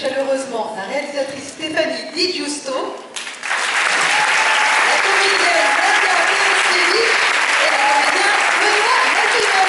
chaleureusement la réalisatrice Stéphanie Di Giusto, la comédienne Nadia Peretzevich et le comédien Benoît Matignon.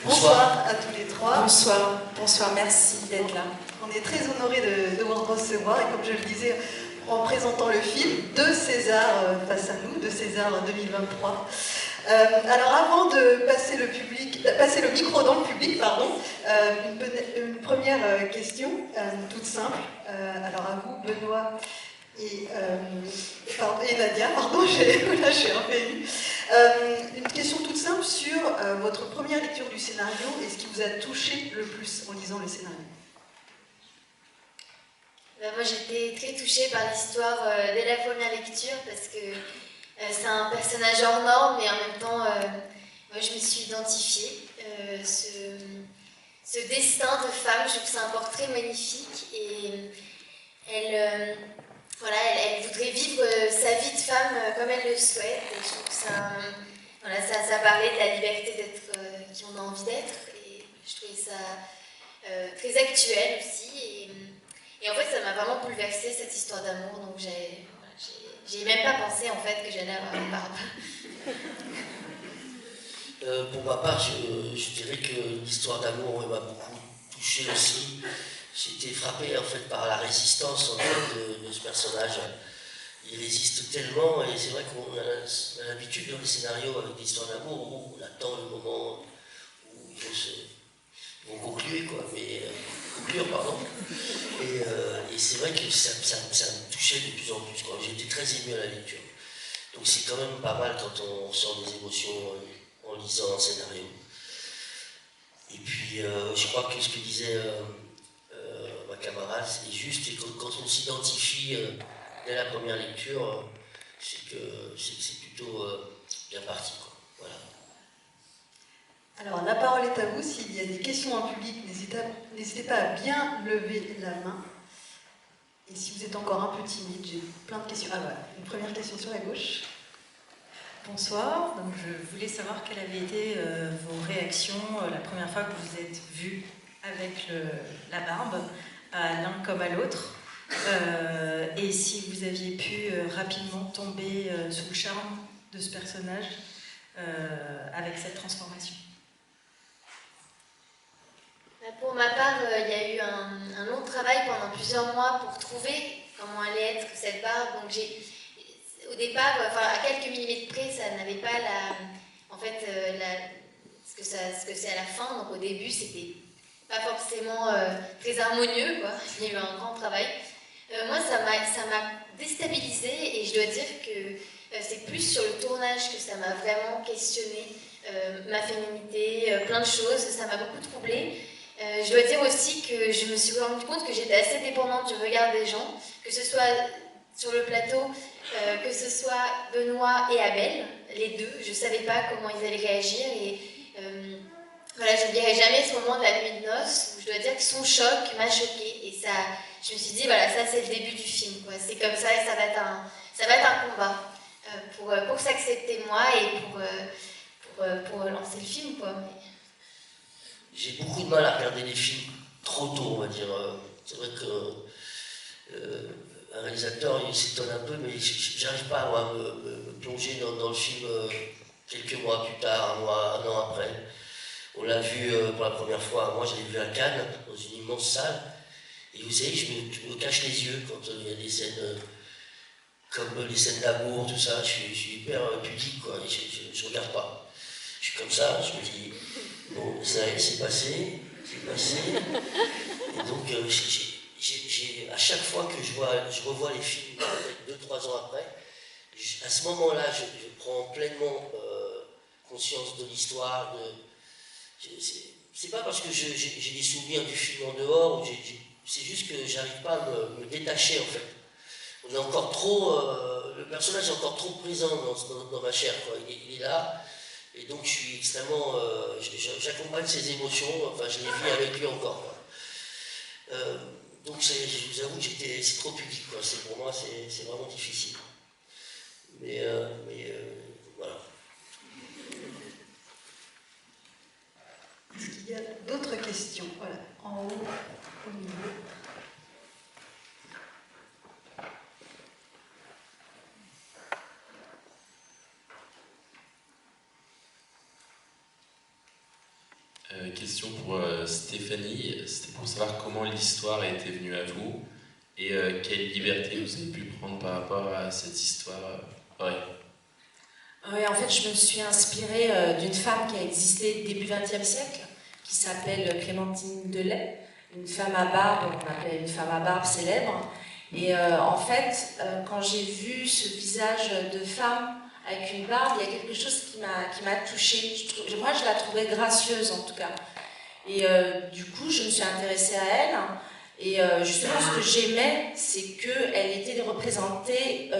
Bonsoir à tous les trois. Bonsoir, bonsoir, merci d'être là. On est très honorés de vous recevoir et comme je le disais en présentant le film, deux Césars face à nous, deux Césars 2023. Alors avant de passer le micro dans le public, pardon, une première question toute simple. Alors à vous, Benoît et Nadia, pardon, je suis un peu émue. Une question toute simple sur votre première lecture du scénario et ce qui vous a touché le plus en lisant le scénario. Moi j'étais très touchée par l'histoire dès la première lecture parce que c'est un personnage hors norme et en même temps moi je me suis identifiée. Ce destin de femme, je trouve que c'est un portrait magnifique et elle voudrait vivre sa vie de femme comme elle le souhaite. Et je trouve que ça parlait de la liberté d'être qui on a envie d'être. Et je trouvais ça très actuel aussi. Et en fait, ça m'a vraiment bouleversée cette histoire d'amour. Donc j'ai même pas pensé en fait que j'allais avoir une barbe. Pour ma part, je dirais que l'histoire d'amour m'a beaucoup touché aussi. J'ai été frappé en fait par la résistance en fait, de ce personnage. Il résiste tellement et c'est vrai qu'on a l'habitude dans les scénarios avec des histoires d'amour où on attend le moment où ils vont conclure, quoi, conclure, pardon. Et c'est vrai que ça me touchait de plus en plus, quoi. J'étais très ému à la lecture. Donc c'est quand même pas mal quand on ressent des émotions en lisant un scénario. Et puis je crois que ce que disait ma camarade, c'est juste, et quand on s'identifie dès la première lecture, c'est plutôt bien parti, quoi. Voilà. Alors la parole est à vous, s'il y a des questions en public, n'hésitez pas à bien lever la main. Et si vous êtes encore un peu timide, j'ai plein de questions. Ah voilà, une première question sur la gauche. Bonsoir, donc je voulais savoir quelles avaient été vos réactions la première fois que vous vous êtes vus avec la barbe, l'un comme à l'autre, et si vous aviez pu rapidement tomber sous le charme de ce personnage avec cette transformation. Pour ma part, il y a eu un long travail pendant plusieurs mois pour trouver comment allait être cette barbe. Donc au départ, à quelques millimètres près, ça n'avait pas ce que c'est à la fin. Donc au début, c'était pas forcément très harmonieux, quoi. Il y a eu un grand travail. Moi, ça m'a déstabilisée et je dois dire que c'est plus sur le tournage que ça m'a vraiment questionné ma féminité, plein de choses. Ça m'a beaucoup troublée. Je dois dire aussi que je me suis rendu compte que j'étais assez dépendante du regard des gens, que ce soit sur le plateau, que ce soit Benoît et Abel, les deux. Je ne savais pas comment ils allaient réagir et je n'oublierai jamais ce moment de la nuit de noces où je dois dire que son choc m'a choquée et ça, je me suis dit voilà, ça c'est le début du film, quoi. C'est comme ça et ça va être un combat pour s'accepter moi et pour lancer le film, quoi. J'ai beaucoup de mal à regarder les films trop tôt, on va dire. C'est vrai que un réalisateur, il s'étonne un peu, mais j'arrive pas à me plonger dans le film quelques mois plus tard, un an après. On l'a vu pour la première fois, moi je l'ai vu à Cannes, dans une immense salle. Et vous savez, je me cache les yeux quand il y a des scènes comme les scènes d'amour, tout ça. Je suis hyper pudique, quoi. Je regarde pas. Je suis comme ça, je me dis, bon, ça y est, c'est passé. Et donc, à chaque fois que je revois les films, 2-3 ans après, à ce moment-là, je prends pleinement conscience de l'histoire. C'est pas parce que j'ai des souvenirs du film en dehors, c'est juste que j'arrive pas à me détacher, en fait. on est encore trop, le personnage est encore trop présent dans ma chair, quoi. Il est là, et donc je suis extrêmement, j'accompagne ses émotions, enfin je les vis avec lui encore, quoi. Donc je vous avoue que c'est trop public, quoi. Pour moi c'est vraiment difficile. Mais voilà. Est-ce qu'il y a d'autres questions? Voilà, en haut, au milieu. Question pour Stéphanie, c'était pour savoir comment l'histoire était venue à vous et quelle liberté vous avez pu prendre par rapport à cette histoire. Oui, en fait, je me suis inspirée d'une femme qui a existé début XXe siècle, qui s'appelle Clémentine Delay, une femme à barbe, on appelait une femme à barbe célèbre. Et en fait, quand j'ai vu ce visage de femme avec une barbe, il y a quelque chose qui m'a touchée. Moi, je la trouvais gracieuse, en tout cas. Et du coup, je me suis intéressée à elle. Et justement, ce que j'aimais, c'est qu'elle était représentée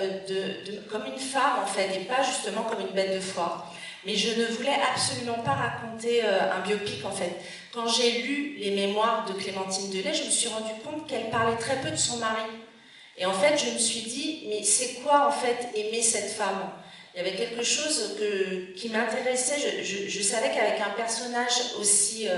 comme une femme, en fait, et pas justement comme une bête de foire. Mais je ne voulais absolument pas raconter un biopic, en fait. Quand j'ai lu les mémoires de Clémentine Delay, je me suis rendu compte qu'elle parlait très peu de son mari. Et en fait, je me suis dit, mais c'est quoi, en fait, aimer cette femme ? Il y avait quelque chose qui m'intéressait. Je savais qu'avec un personnage aussi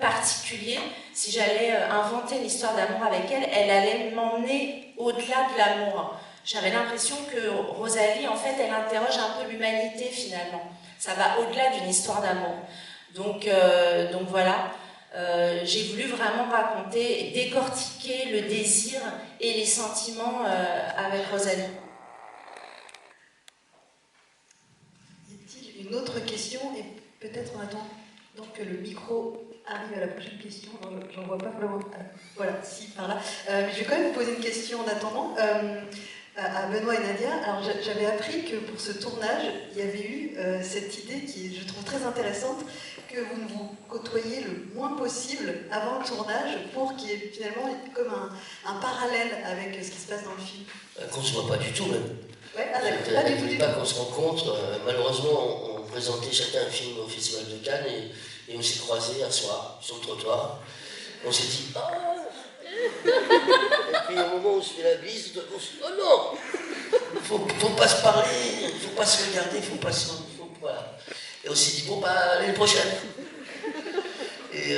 particulier, si j'allais inventer une histoire d'amour avec elle, elle allait m'emmener au-delà de l'amour. J'avais l'impression que Rosalie, en fait, elle interroge un peu l'humanité, finalement. Ça va au-delà d'une histoire d'amour. Donc voilà, j'ai voulu vraiment raconter, décortiquer le désir et les sentiments avec Rosalie. Une autre question, et peut-être on attend donc que le micro arrive à la prochaine question. J'en vois pas vraiment. Voilà, si, par là. Mais je vais quand même vous poser une question en attendant à Benoît et Nadia. Alors j'avais appris que pour ce tournage, il y avait eu cette idée qui, je trouve très intéressante, que vous ne vous côtoyiez le moins possible avant le tournage pour qu'il y ait finalement comme un parallèle avec ce qui se passe dans le film. Qu'on ne se voit pas du tout, même. Ouais, Elle ne voulait pas qu'on se rencontre. Malheureusement, on présentait chacun un film au Festival de Cannes et on s'est croisés un soir sur le trottoir. On s'est dit « Ah !» Et puis au moment où on se fait la bise, on se dit « Oh non ! Faut pas se parler, faut pas se regarder, faut pas se... Voilà. » Et on s'est dit « Bon, bah, l'année prochaine !» Et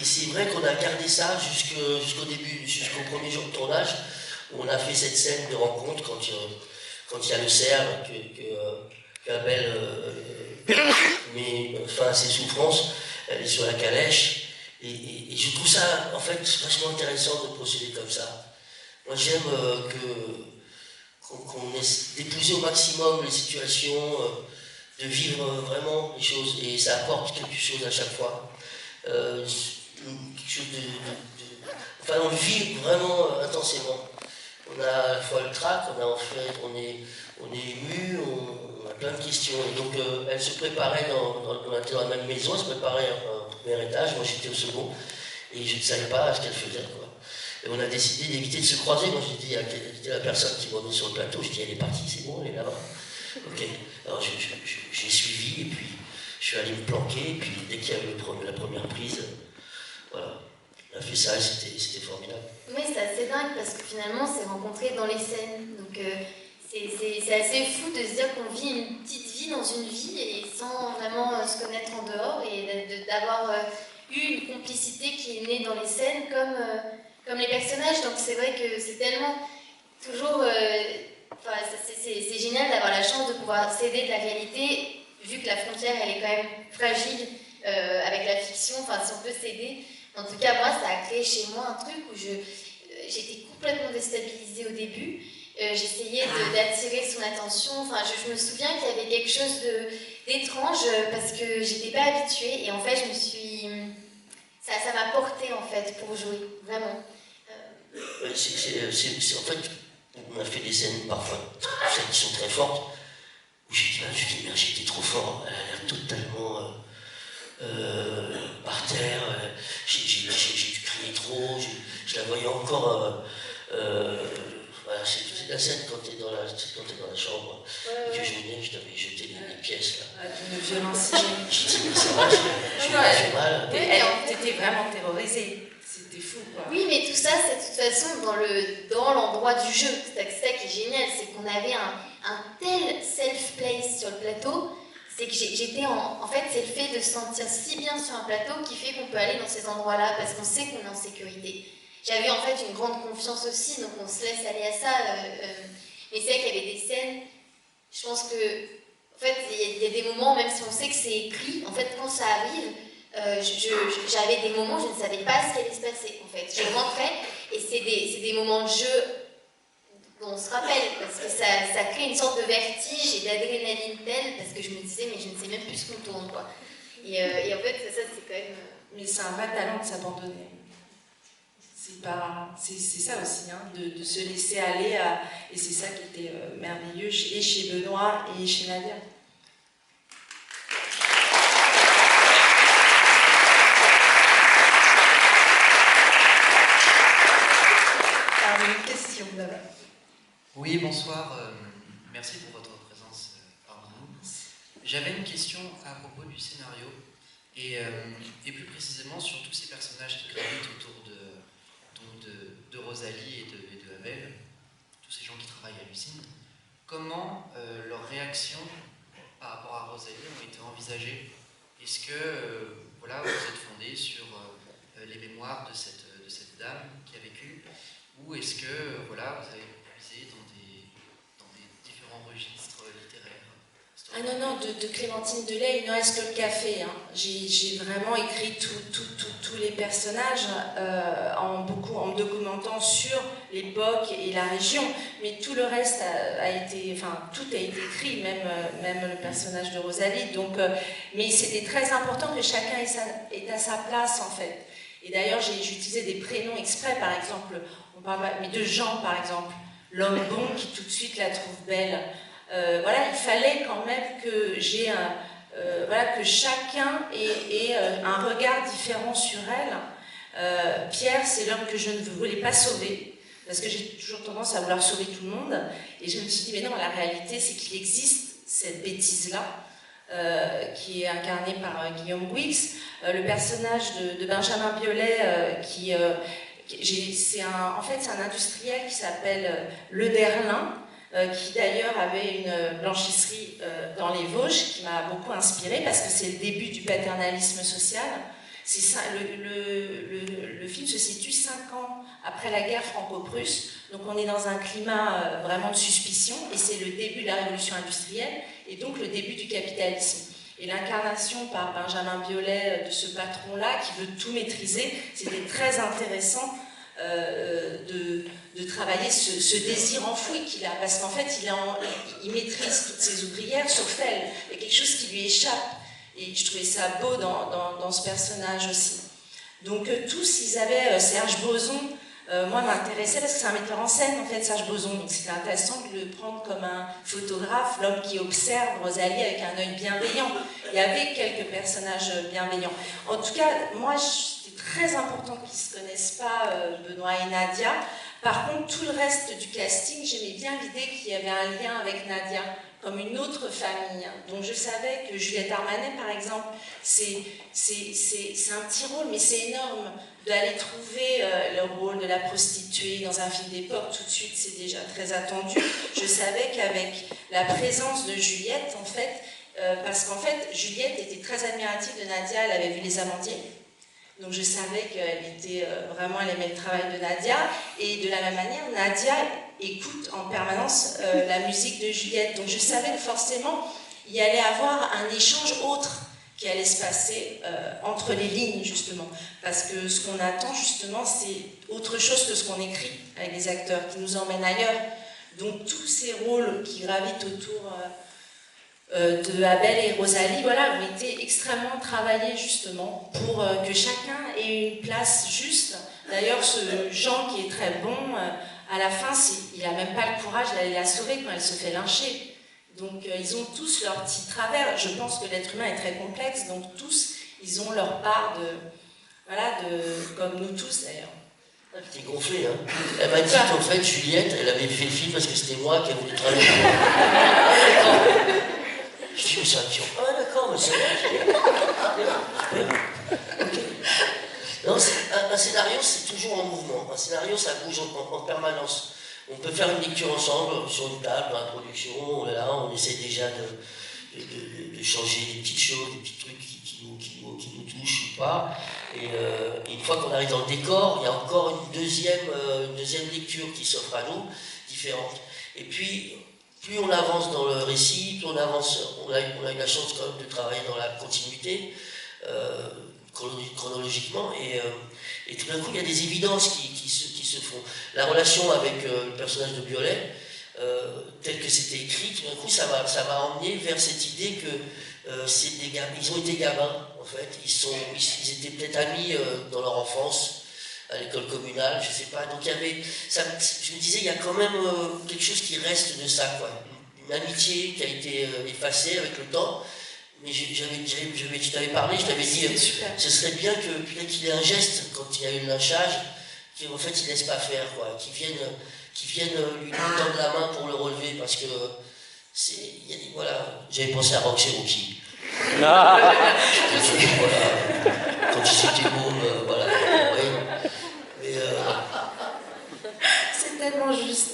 c'est vrai qu'on a gardé ça jusqu'au début, jusqu'au premier jour de tournage, où on a fait cette scène de rencontre quand il y a le cerf que Abel met fin à ses souffrances, elle est sur la calèche, et je trouve ça en fait vachement intéressant de procéder comme ça. Moi j'aime qu'on ait d'épouser au maximum les situations, de vivre vraiment les choses, et ça apporte quelque chose à chaque fois. Quelque chose enfin on le vit vraiment intensément. On a à la fois le trac, on est ému, on a plein de questions. Et donc elle se préparait dans la même maison, elle se préparait au premier étage, moi j'étais au second, et je ne savais pas ce qu'elle faisait, quoi. Et on a décidé d'éviter de se croiser. Moi j'ai dit à la personne qui m'a mis sur le plateau, je dis elle est partie, c'est bon, elle est là-bas. Ok. Alors j'ai suivi, et puis je suis allé me planquer, et puis dès qu'il y a eu la première prise, voilà. On a fait ça, c'était formidable. Oui, c'est assez dingue parce que finalement, on s'est rencontrés dans les scènes. Donc, c'est assez fou de se dire qu'on vit une petite vie dans une vie et sans vraiment se connaître en dehors et d'avoir eu une complicité qui est née dans les scènes comme les personnages. Donc, c'est vrai que c'est tellement toujours. C'est génial d'avoir la chance de pouvoir céder de la réalité, vu que la frontière, elle est quand même fragile avec la fiction. Enfin, si on peut céder. En tout cas, moi, ça a créé chez moi un truc où j'étais complètement déstabilisée au début. J'essayais d'attirer son attention. Enfin, je me souviens qu'il y avait quelque chose d'étrange parce que j'étais pas habituée. Et en fait, ça m'a portée en fait pour jouer, vraiment. En fait, on a fait des scènes parfois, scènes qui sont très fortes, où j'ai dit, merde, j'étais trop fort. Elle a l'air totalement par terre. J'ai dû crier trop. Je la voyais encore Voilà, c'est la scène quand t'es dans la chambre, et que je venais, je t'avais jeté des pièces là. Une violence. J'ai dit, mais ça va, je fait mal. T'étais vraiment terrorisée. C'était fou, quoi. Oui, mais tout ça, c'est de toute façon dans l'endroit du jeu. C'est ça qui est génial, c'est qu'on avait un tel self-place sur le plateau, c'est que j'étais en fait, c'est le fait de se sentir si bien sur un plateau qui fait qu'on peut aller dans ces endroits-là, parce qu'on sait qu'on est en sécurité. J'avais en fait une grande confiance aussi, donc on se laisse aller à ça. Mais c'est vrai qu'il y avait des scènes, je pense que, en fait, il y a des moments, même si on sait que c'est écrit, en fait, quand ça arrive, j'avais des moments, je ne savais pas ce qui allait se passer, en fait. Je rentrais, et c'est des moments de jeu dont on se rappelle, parce que ça crée une sorte de vertige et d'adrénaline telle, parce que je me disais, mais je ne sais même plus ce qu'on tourne, quoi. Et en fait, ça, c'est quand même... Mais c'est un vrai talent de s'abandonner. C'est ça aussi, hein, de se laisser aller, et c'est ça qui était merveilleux, et chez Benoît et chez Nadia. Une question là-bas. Oui, bonsoir. Merci pour votre présence parmi nous. J'avais une question à propos du scénario et plus précisément sur tous ces personnages qui gravitent autour de Rosalie et de Abel, tous ces gens qui travaillent à l'usine. Comment leurs réactions par rapport à Rosalie ont été envisagées? Est-ce que voilà, vous êtes fondé sur les mémoires de cette dame qui a vécu, ou est-ce que voilà, vous avez puisé dans des différents registres littéraires? Ah non, de Clémentine Delay, il ne reste que le café. Hein. J'ai vraiment écrit tous les personnages en me documentant sur l'époque et la région, mais tout le reste tout a été écrit, même le personnage de Rosalie. Donc, mais c'était très important que chacun ait à sa place, en fait. Et d'ailleurs, j'ai utilisé des prénoms exprès, par exemple, mais de Jean, par exemple, l'homme bon qui tout de suite la trouve belle. Voilà, il fallait quand même que que chacun ait un regard différent sur elle. Pierre, c'est l'homme que je ne voulais pas sauver, parce que j'ai toujours tendance à vouloir sauver tout le monde. Et je me suis dit, mais non, la réalité, c'est qu'il existe cette bêtise-là, qui est incarnée par Guillaume Gouix. Le personnage de Benjamin Biolay, c'est un industriel qui s'appelle Le Derlin, qui d'ailleurs avait une blanchisserie dans les Vosges, qui m'a beaucoup inspirée, parce que c'est le début du paternalisme social. Le film se situe 5 ans après la guerre franco-prusse, donc on est dans un climat vraiment de suspicion, et c'est le début de la révolution industrielle, et donc le début du capitalisme. Et l'incarnation par Benjamin Biolay de ce patron-là, qui veut tout maîtriser, c'était très intéressant de travailler ce désir enfoui qu'il a, parce qu'en fait il maîtrise toutes ses ouvrières sauf elle, il y a quelque chose qui lui échappe, et je trouvais ça beau dans ce personnage aussi. Donc tous ils avaient Serge Boson, moi m'intéressait parce que c'est un metteur en scène en fait, Serge Boson, donc c'était intéressant de le prendre comme un photographe, l'homme qui observe Rosalie avec un œil bienveillant. Il y avait quelques personnages bienveillants. En tout cas, moi c'était très important qu'ils ne se connaissent pas, Benoît et Nadia. Par contre, tout le reste du casting, j'aimais bien l'idée qu'il y avait un lien avec Nadia, comme une autre famille. Donc je savais que Juliette Armanet, par exemple, c'est un petit rôle, mais c'est énorme d'aller trouver le rôle de la prostituée dans un film d'époque. Tout de suite, c'est déjà très attendu. Je savais qu'avec la présence de Juliette, en fait, parce qu'en fait, Juliette était très admirative de Nadia, elle avait vu Les Amandiers. Donc je savais qu'elle était elle aimait le travail de Nadia, et de la même manière, Nadia écoute en permanence la musique de Juliette. Donc je savais que forcément, il y allait avoir un échange autre qui allait se passer entre les lignes, justement. Parce que ce qu'on attend, justement, c'est autre chose que ce qu'on écrit avec les acteurs, qui nous emmènent ailleurs. Donc tous ces rôles qui gravitent autour de Abel et Rosalie, voilà, ont été extrêmement travaillés justement pour que chacun ait une place juste. D'ailleurs, ce Jean qui est très bon, à la fin, il n'a même pas le courage d'aller la sauver quand elle se fait lyncher. Donc ils ont tous leur petit travers. Je pense que l'être humain est très complexe, donc tous, ils ont leur part comme nous tous d'ailleurs. T'es gonflé, hein. Elle m'a dit qu'en fait, Juliette, elle avait fait le film parce que c'était moi qui voulais travailler. Je dis, mais c'est un pion. Ah, d'accord, mais c'est vrai. Non, un scénario, c'est toujours en mouvement. Un scénario, ça bouge en permanence. On peut faire une lecture ensemble sur une table, dans la production, on essaie déjà de changer des petites choses, des petits trucs qui nous touchent ou pas. Et une fois qu'on arrive dans le décor, il y a encore une deuxième lecture qui s'offre à nous, différente. Et puis, plus on avance dans le récit, plus on avance, on a eu la chance quand même de travailler dans la continuité, chronologiquement, et tout d'un coup, il y a des évidences qui se font. La relation avec le personnage de Biolay, tel que c'était écrit, tout d'un coup, ça m'a emmené vers cette idée que ils ont été gamins, en fait. Ils étaient peut-être amis dans leur enfance, à l'école communale, je sais pas. Donc je me disais, il y a quand même quelque chose qui reste de ça, quoi. Une amitié qui a été effacée avec le temps. Mais je t'avais parlé, je t'avais dit, ce serait bien qu'il ait un geste quand il y a eu le lynchage, qu'en fait il ne laisse pas faire, quoi, qu'il vienne lui tendre la main pour le relever, parce que voilà, j'avais pensé à Rock Cherokee. Voilà, quand il s'était môme, voilà. Oui. Mais c'est tellement juste.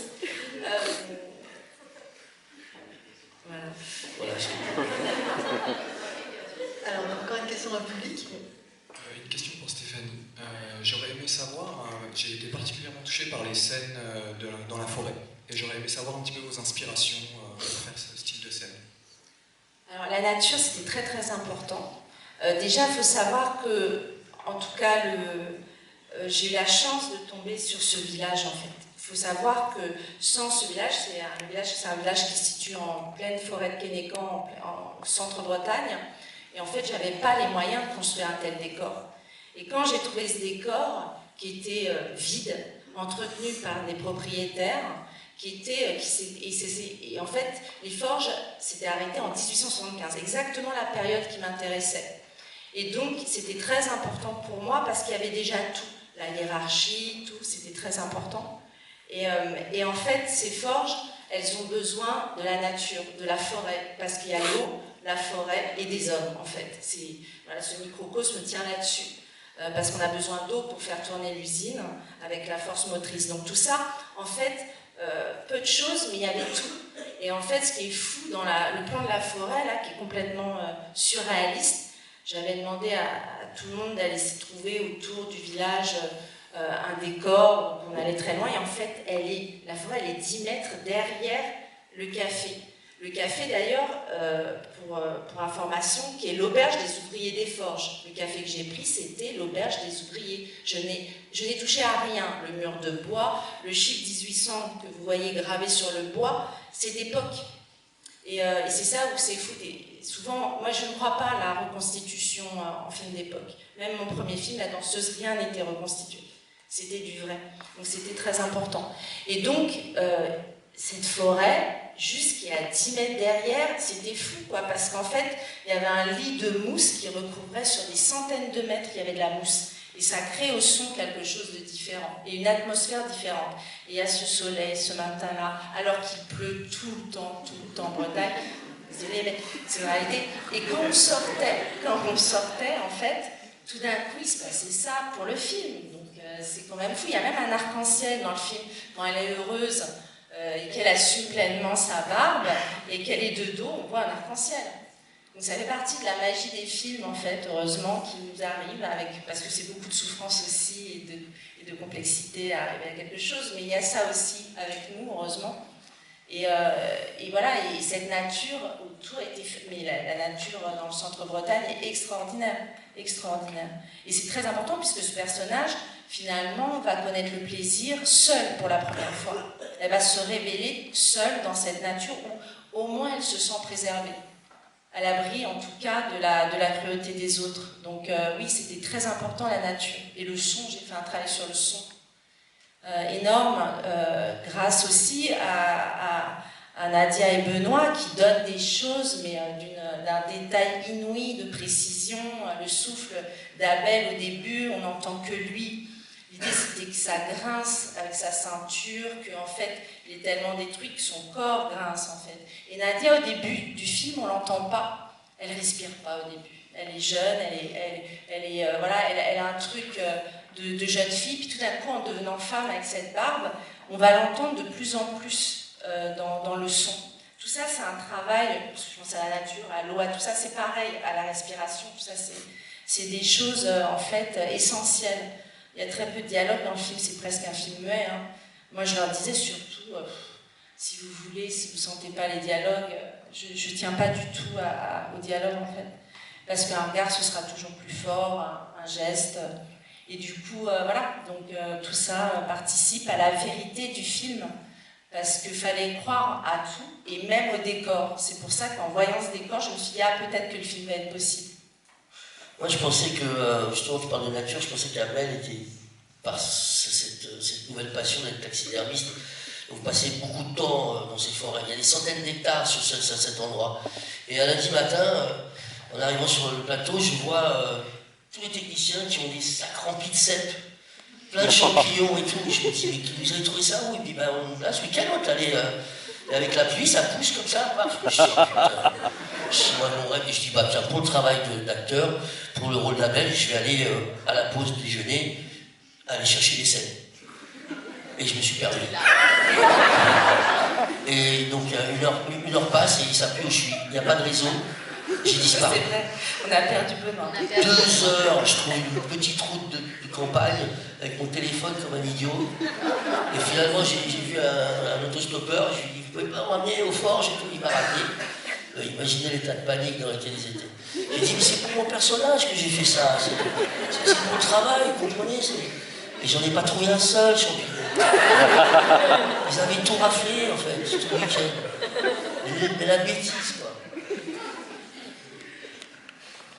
Voilà. Alors, on a encore une question dans le public. Une question pour Stéphanie. J'aurais aimé savoir, j'ai été particulièrement touché par les scènes dans la forêt, et j'aurais aimé savoir un petit peu vos inspirations pour faire ce style de scène. Alors la nature, c'était très très important. Déjà, il faut savoir que, en tout cas, j'ai eu la chance de tomber sur ce village en fait. Il faut savoir que sans ce village, c'est un village qui se situe en pleine forêt de Kénécan, en centre-Bretagne, et en fait, je n'avais pas les moyens de construire un tel décor. Et quand j'ai trouvé ce décor, qui était vide, entretenu par des propriétaires, et en fait, les forges s'étaient arrêtées en 1875, exactement la période qui m'intéressait. Et donc, c'était très important pour moi parce qu'il y avait déjà tout, la hiérarchie, tout, c'était très important. Et en fait, ces forges, elles ont besoin de la nature, de la forêt, parce qu'il y a l'eau, la forêt et des hommes, en fait. Voilà, ce microcosme tient là-dessus, parce qu'on a besoin d'eau pour faire tourner l'usine avec la force motrice. Donc tout ça, en fait, peu de choses, mais il y avait tout. Et en fait, ce qui est fou dans le plan de la forêt, là, qui est complètement surréaliste, j'avais demandé à tout le monde d'aller se trouver autour du village un décor, on allait très loin, et en fait, la forêt, elle est 10 mètres derrière le café. Le café, d'ailleurs, pour information, qui est l'auberge des ouvriers des forges. Le café que j'ai pris, c'était l'auberge des ouvriers. Je n'ai touché à rien. Le mur de bois, le chiffre 1800 que vous voyez gravé sur le bois, c'est d'époque. Et c'est ça où c'est fou. Souvent, moi, je ne crois pas à la reconstitution en film d'époque. Même mon premier film, La danseuse, rien n'était reconstitué. C'était du vrai. Donc, c'était très important. Et donc, cette forêt, juste qui est à 10 mètres derrière, c'était fou, quoi, parce qu'en fait, il y avait un lit de mousse qui recouvrait sur des centaines de mètres, il y avait de la mousse. Et ça crée au son quelque chose de différent, et une atmosphère différente. Et il y a ce soleil, ce matin-là, alors qu'il pleut tout le temps en Bretagne. Désolée, mais c'est la réalité. Et quand on sortait, en fait, tout d'un coup, il se passait ça pour le film. Donc, c'est quand même fou. Il y a même un arc-en-ciel dans le film, quand elle est heureuse, et qu'elle assume pleinement sa barbe, et qu'elle est de dos, on voit un arc-en-ciel. Donc ça fait partie de la magie des films, en fait, heureusement, qui nous arrive, parce que c'est beaucoup de souffrance aussi, et de complexité à arriver à quelque chose, mais il y a ça aussi avec nous, heureusement. Et voilà, et cette nature autour mais la nature dans le centre-Bretagne est extraordinaire, extraordinaire. Et c'est très important puisque ce personnage, finalement, va connaître le plaisir seule pour la première fois. Elle va se révéler seule dans cette nature où au moins elle se sent préservée, à l'abri en tout cas de la cruauté des autres. Donc oui, c'était très important la nature. Et le son, j'ai fait un travail sur le son. Énorme, grâce aussi à Nadia et Benoît qui donnent des choses, mais d'un détail inouï, de précision. Le souffle d'Abel au début, on n'entend que lui. l'idée c'était que ça grince avec sa ceinture, qu'en fait il est tellement détruit que son corps grince en fait. Et Nadia au début du film on l'entend pas, elle respire pas au début. Elle est jeune, elle a un truc de jeune fille, puis tout d'un coup en devenant femme avec cette barbe, on va l'entendre de plus en plus dans le son. Tout ça c'est un travail, je pense à la nature, à l'eau, à tout ça c'est pareil, à la respiration, tout ça c'est des choses en fait essentielles. Il y a très peu de dialogue dans le film, c'est presque un film muet. Hein. Moi je leur disais surtout, si vous voulez, si vous ne sentez pas les dialogues, je ne tiens pas du tout au dialogue en fait. Parce qu'un regard ce sera toujours plus fort, un geste. Et du coup, voilà, donc tout ça participe à la vérité du film. Parce qu'il fallait croire à tout, et même au décor. C'est pour ça qu'en voyant ce décor, je me suis dit, ah peut-être que le film va être possible. Moi, je pensais que, justement, tu parles de nature, je pensais qu'Amel était, par cette nouvelle passion d'être taxidermiste, vous passez beaucoup de temps dans ces forêts. Il y a des centaines d'hectares sur cet endroit. Et un lundi matin, en arrivant sur le plateau, je vois tous les techniciens qui ont des sacs remplis de cèpes, plein de champignons et tout. Et je me dis, mais vous avez trouvé ça où? Et puis, là, ce week-end, on est allé avec la pluie, ça pousse comme ça, paf. Je dis, oh, putain. C'est moi mon rêve, et je dis, bah tiens, pour le travail d'acteur, pour le rôle d'Amel, je vais aller à la pause déjeuner, aller chercher des scènes. Et je me suis perdu. Et donc une heure passe et il ne savent plus où je suis. Il n'y a pas de réseau. J'ai disparu. C'est vrai, on a perdu Benoît. 2 heures, je trouve une petite route de campagne avec mon téléphone comme un idiot. Et finalement, j'ai vu un autostoppeur, je lui ai dit, vous pouvez pas me ramener au Forge et tout, il m'a ramené. Imaginez l'état de panique dans lequel ils étaient. J'ai dit, mais c'est pour mon personnage que j'ai fait ça. C'est pour le travail, vous comprenez? Et j'en ai pas trouvé un seul champignon. Ils avaient tout raflé, en fait, tout le week-end. Mais la bêtise, quoi.